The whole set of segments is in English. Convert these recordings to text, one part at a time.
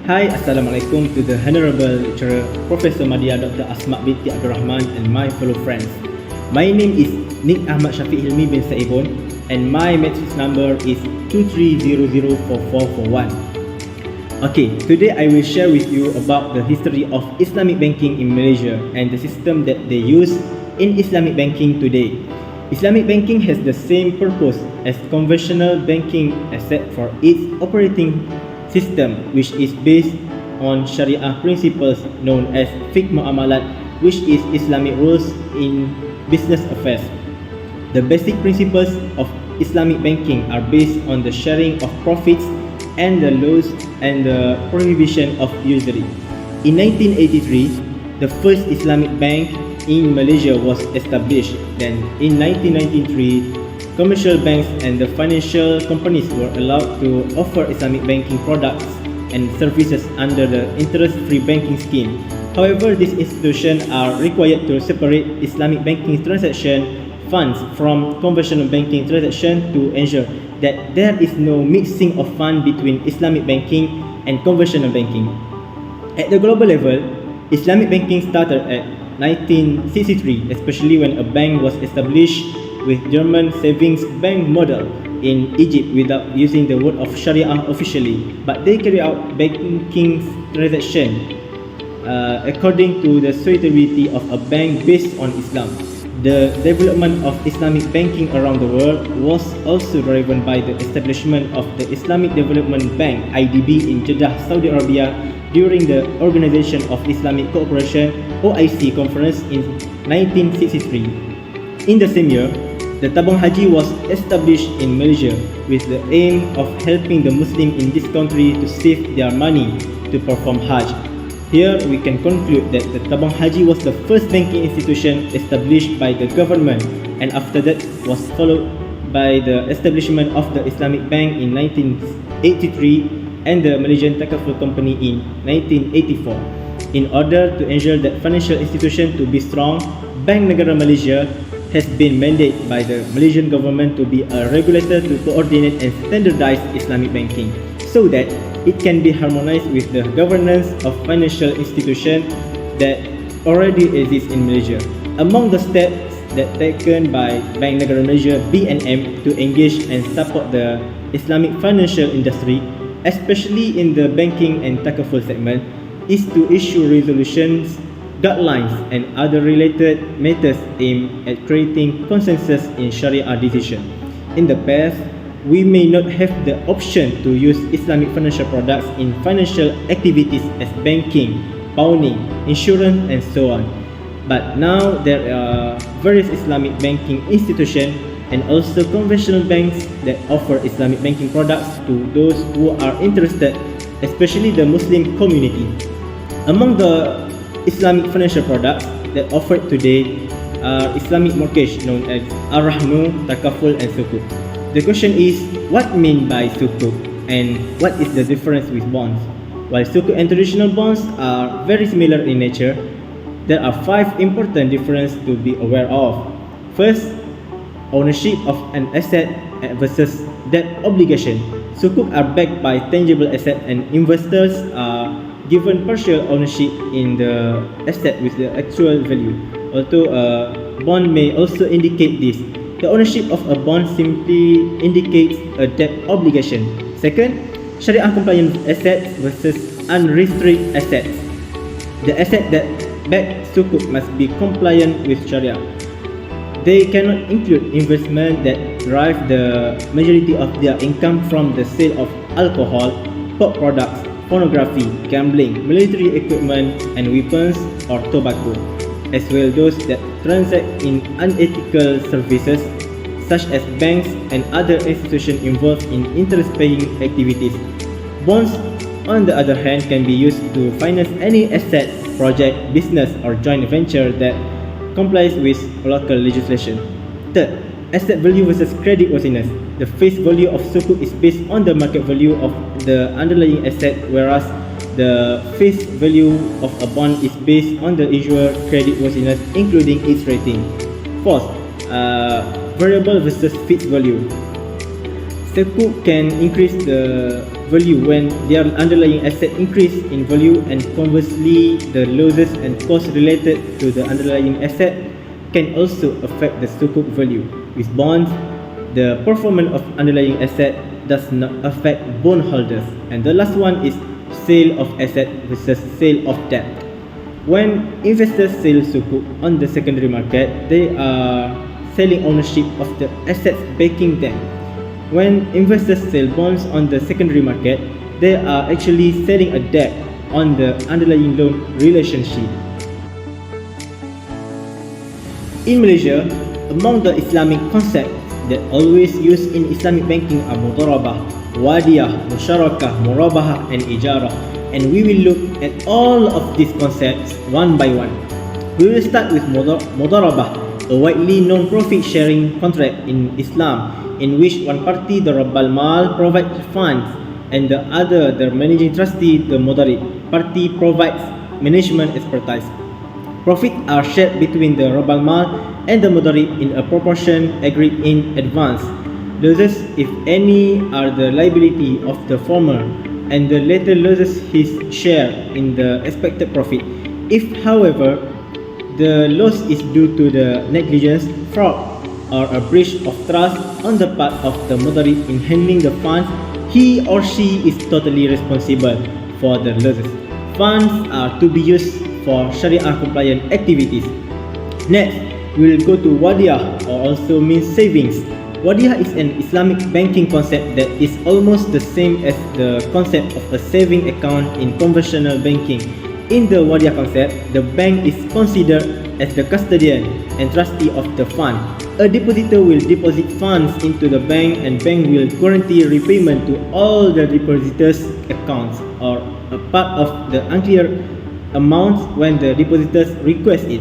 Hi, Assalamualaikum to the Honorable Lecturer Professor Madya Dr. Asma binti Abdul Rahman and my fellow friends. My name is Nik Ahmad Syafiq Hilmi bin Saibon and my matrix number is 23004441. Okay, today I will share with you about the history of Islamic banking in Malaysia and the system that they use in Islamic banking today. Islamic banking has the same purpose as conventional banking except for its operating system, which is based on Shariah principles known as fiqh muamalat, which is Islamic rules in business affairs. The basic principles of Islamic banking are based on the sharing of profits and the laws and the prohibition of usury. In 1983, the first Islamic bank in Malaysia was established. Then in 1993, commercial banks and the financial companies were allowed to offer Islamic banking products and services under the interest-free banking scheme. However, these institutions are required to separate Islamic banking transaction funds from conventional banking transaction to ensure that there is no mixing of funds between Islamic banking and conventional banking. At the global level, Islamic banking started at 1963, especially when a bank was established with German savings bank model in Egypt without using the word of Shariah officially, but they carry out banking transaction according to the suitability of a bank based on Islam. The development of Islamic banking around the world was also driven by the establishment of the Islamic Development Bank (IDB) in Jeddah, Saudi Arabia during the Organization of Islamic Cooperation (OIC) conference in 1963. In the same year, the Tabung Haji was established in Malaysia with the aim of helping the Muslims in this country to save their money to perform Hajj. Here we can conclude that the Tabung Haji was the first banking institution established by the government, and after that was followed by the establishment of the Islamic Bank in 1983 and the Malaysian Takaful Company in 1984. In order to ensure that financial institution to be strong, Bank Negara Malaysia has been mandated by the Malaysian government to be a regulator to coordinate and standardize Islamic banking so that it can be harmonized with the governance of financial institutions that already exist in Malaysia. Among the steps that taken by Bank Negara Malaysia (BNM) to engage and support the Islamic financial industry, especially in the banking and takaful segment, is to issue resolutions, guidelines and other related matters aimed at creating consensus in Sharia decision. In the past, we may not have the option to use Islamic financial products in financial activities as banking, pawning, insurance and so on. But now there are various Islamic banking institutions and also conventional banks that offer Islamic banking products to those who are interested, especially the Muslim community. Among the Islamic financial products that offered today are Islamic mortgage known as Ar-Rahnu, Takaful and Sukuk. The question is, what mean by Sukuk and what is the difference with bonds? While Sukuk and traditional bonds are very similar in nature, there are 5 important differences to be aware of. First, ownership of an asset versus debt obligation. Sukuk are backed by tangible asset and investors are given partial ownership in the asset with the actual value. Although a bond may also indicate this, the ownership of a bond simply indicates a debt obligation. Second, Sharia compliant assets versus unrestricted assets. The asset that back sukuk must be compliant with Sharia. They cannot include investment that derive the majority of their income from the sale of alcohol, pork products, pornography, gambling, military equipment and weapons or tobacco, as well those that transact in unethical services such as banks and other institutions involved in interest-paying activities. Bonds, on the other hand, can be used to finance any asset, project, business or joint venture that complies with local legislation. Third, asset value versus credit worthiness. The face value of sukuk is based on the market value of the underlying asset, whereas the face value of a bond is based on the issuer credit worthiness, including its rating. Fourth, variable versus fixed value. Sukuk can increase the value when their underlying asset increase in value, and conversely, the losses and costs related to the underlying asset can also affect the sukuk value. With bonds, the performance of underlying asset does not affect bondholders. And the last one is sale of asset versus sale of debt. When investors sell sukuk on the secondary market, they are selling ownership of the assets backing them. When investors sell bonds on the secondary market, they are actually selling a debt on the underlying loan relationship. In Malaysia, among the Islamic concepts that always used in Islamic banking are mudharabah, wadiyah, musyarakah, murabahah, and ijarah. And we will look at all of these concepts one by one. We will start with mudharabah, a widely known profit sharing contract in Islam, in which one party, the Rabbal Mal, provides funds, and the other, the managing trustee, the Mudarib party, provides management expertise. Profits are shared between the Rabbal Mal and the Mudarib in a proportion agreed in advance. Losses, if any, are the liability of the former, and the latter loses his share in the expected profit. If, however, the loss is due to the negligence, fraud, or a breach of trust on the part of the Mudarib in handling the funds, he or she is totally responsible for the losses. Funds are to be used for Shariah compliant activities. Next, we will go to wadiyah, or also means savings. Wadiyah is an Islamic banking concept that is almost the same as the concept of a saving account in conventional banking. In the wadiyah concept, the bank is considered as the custodian and trustee of the fund. A depositor will deposit funds into the bank, and bank will guarantee repayment to all the depositors' accounts or a part of the unclear amounts when the depositors request it.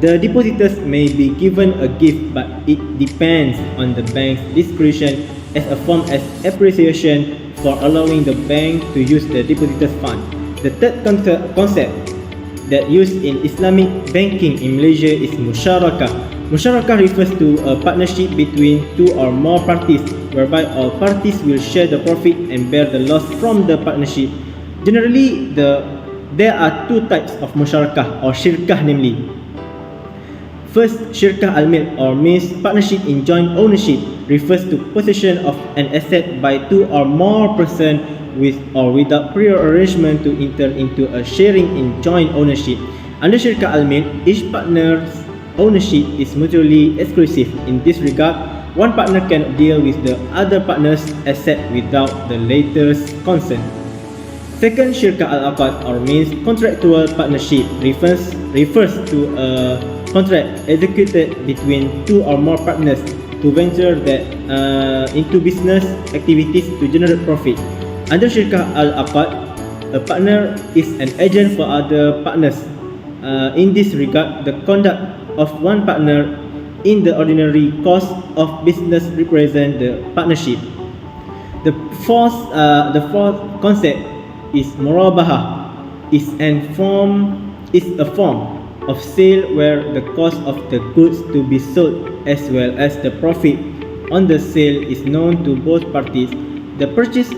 The depositors may be given a gift, but it depends on the bank's discretion as a form of appreciation for allowing the bank to use the depositors' fund. The third concept that used in Islamic banking in Malaysia is musyarakah. Musyarakah refers to a partnership between two or more parties, whereby all parties will share the profit and bear the loss from the partnership. Generally, there are two types of musyarakah or syirkah, namely. First, syirkah al-milk, or means partnership in joint ownership, refers to possession of an asset by two or more persons with or without prior arrangement to enter into a sharing in joint ownership. Under syirkah al-milk, each partner's ownership is mutually exclusive. In this regard, one partner cannot deal with the other partner's asset without the latter's consent. Second, syirkah al-aqad, or means contractual partnership, refers to a contract executed between two or more partners to venture that into business activities to generate profit. Under syirkah al-aqad, a partner is an agent for other partners. In this regard, the conduct of one partner in the ordinary course of business represent the partnership. The fourth concept is murabahah, is a form of sale where the cost of the goods to be sold as well as the profit on the sale is known to both parties. The purchase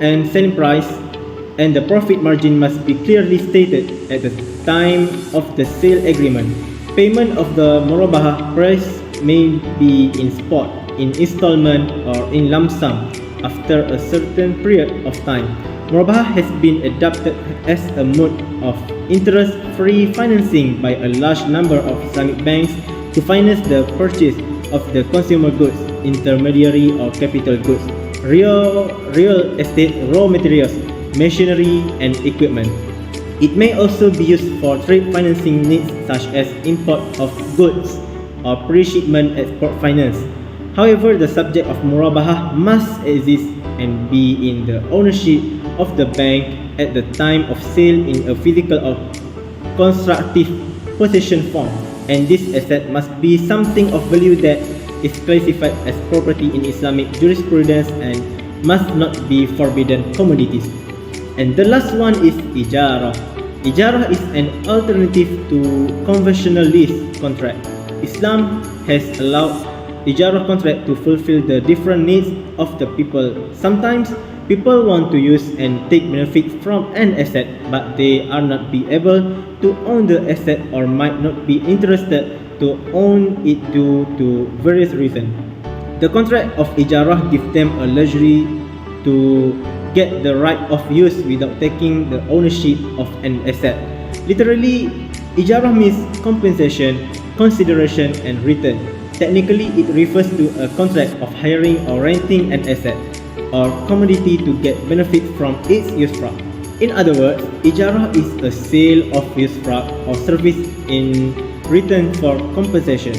and selling price and the profit margin must be clearly stated at the time of the sale agreement. Payment of the murabahah price may be in spot, in installment, or in lump sum after a certain period of time. Murabahah has been adopted as a mode of interest-free financing by a large number of Islamic banks to finance the purchase of the consumer goods, intermediary or capital goods, real estate, raw materials, machinery, and equipment. It may also be used for trade financing needs such as import of goods or pre-shipment export finance. However, the subject of murabahah must exist and be in the ownership of the bank at the time of sale in a physical or constructive possession form, and this asset must be something of value that is classified as property in Islamic jurisprudence and must not be forbidden commodities. And the last one is ijarah. Ijarah is an alternative to conventional lease contract. Islam has allowed ijarah contract to fulfill the different needs of the people. Sometimes People want to use and take benefit from an asset, but they are not be able to own the asset or might not be interested to own it due to various reasons. The contract of ijarah gives them a luxury to get the right of use without taking the ownership of an asset. Literally, ijarah means compensation, consideration, and return. Technically, it refers to a contract of hiring or renting an asset or commodity to get benefit from its usufruct. In other words, ijarah is a sale of usufruct or service in return for compensation.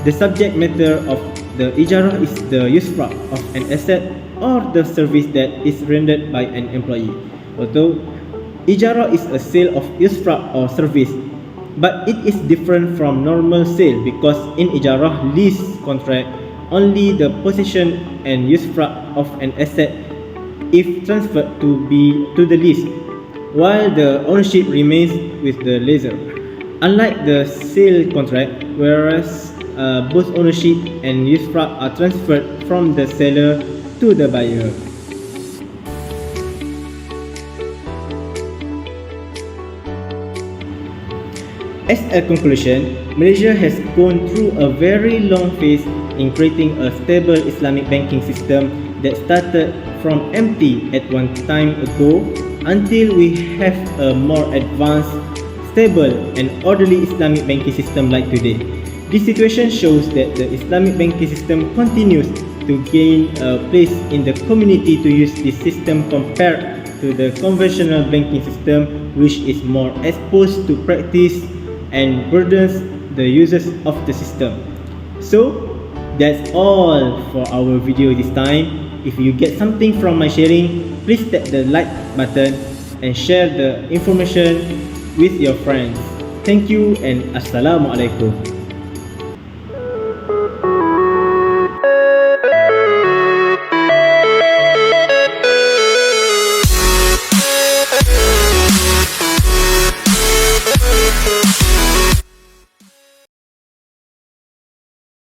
The subject matter of the ijarah is the usufruct of an asset or the service that is rendered by an employee. Although ijarah is a sale of usufruct or service, but it is different from normal sale because in ijarah lease contract, only the possession and usufruct of an asset if transferred to the lease, while the ownership remains with the lessor. Unlike the sale contract, whereas both ownership and usufruct are transferred from the seller to the buyer. As a conclusion, Malaysia has gone through a very long phase in creating a stable Islamic banking system that started from empty at one time ago until we have a more advanced, stable and orderly Islamic banking system like today. This situation shows that the Islamic banking system continues to gain a place in the community to use this system compared to the conventional banking system, which is more exposed to practice and burdens the users of the system. So that's all for our video this time. If you get something from my sharing, please tap the like button and share the information with your friends. Thank you and Assalamualaikum.